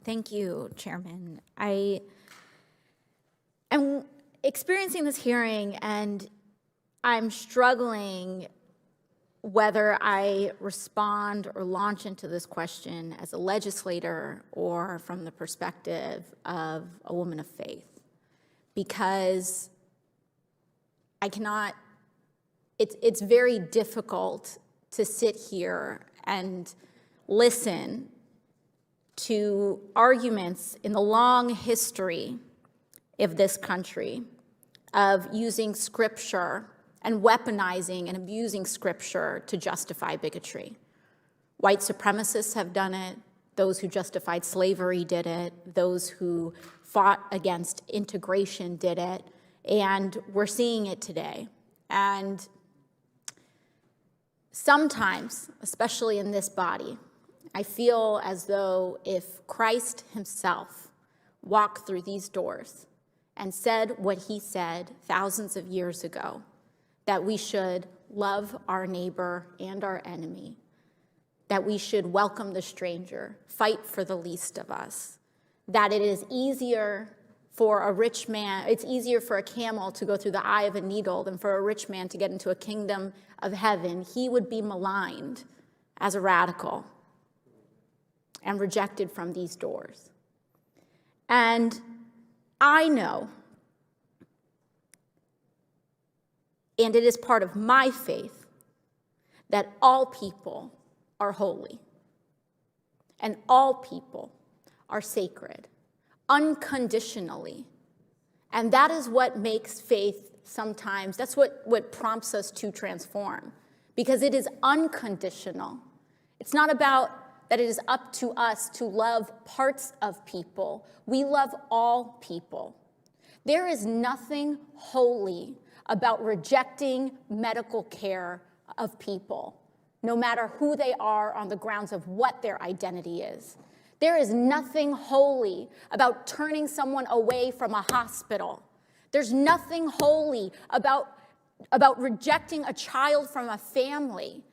Thank you, Chairman. I am experiencing this hearing, and I'm struggling whether I respond or launch into this question as a legislator or from the perspective of a woman of faith, because I cannot, it's very difficult to sit here and listen to arguments in the long history of this country of using scripture and weaponizing and abusing scripture to justify bigotry. White supremacists have done it. Those who justified slavery did it. Those who fought against integration did it. And we're seeing it today. And sometimes, especially in this body, I feel as though if Christ himself walked through these doors and said what he said thousands of years ago, that we should love our neighbor and our enemy, that we should welcome the stranger, fight for the least of us, that it is easier for a rich man, it's easier for a camel to go through the eye of a needle than for a rich man to get into a kingdom of heaven, he would be maligned as a radical and rejected from these doors. And I know, and it is part of my faith, that all people are holy and all people are sacred, unconditionally. And that is what makes faith sometimes, that's what prompts us to transform, because it is unconditional. It's not about that it is up to us to love parts of people. We love all people. There is nothing holy about rejecting medical care of people, no matter who they are on the grounds of what their identity is. There is nothing holy about turning someone away from a hospital. There's nothing holy about rejecting a child from a family.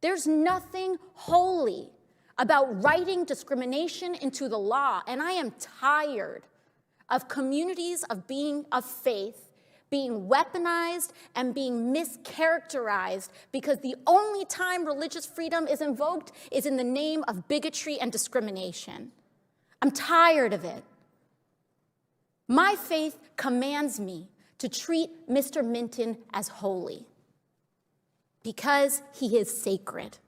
There's nothing holy about writing discrimination into the law. And I am tired of communities of faith being weaponized and being mischaracterized because the only time religious freedom is invoked is in the name of bigotry and discrimination. I'm tired of it. My faith commands me to treat Mr. Minton as holy because he is sacred,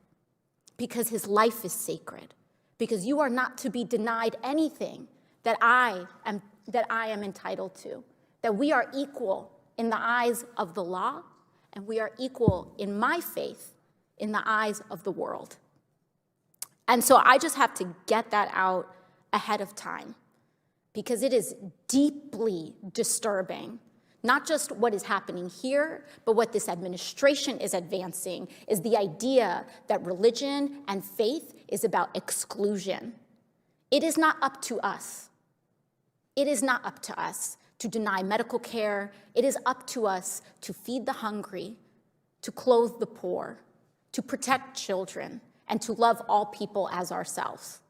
because his life is sacred, because you are not to be denied anything that I am entitled to, that we are equal in the eyes of the law, and we are equal in my faith in the eyes of the world. And so I just have to get that out ahead of time, because it is deeply disturbing, not just what is happening here, but what this administration is advancing is the idea that religion and faith is about exclusion. It is not up to us. It is not up to us to deny medical care. It is up to us to feed the hungry, to clothe the poor, to protect children, and to love all people as ourselves.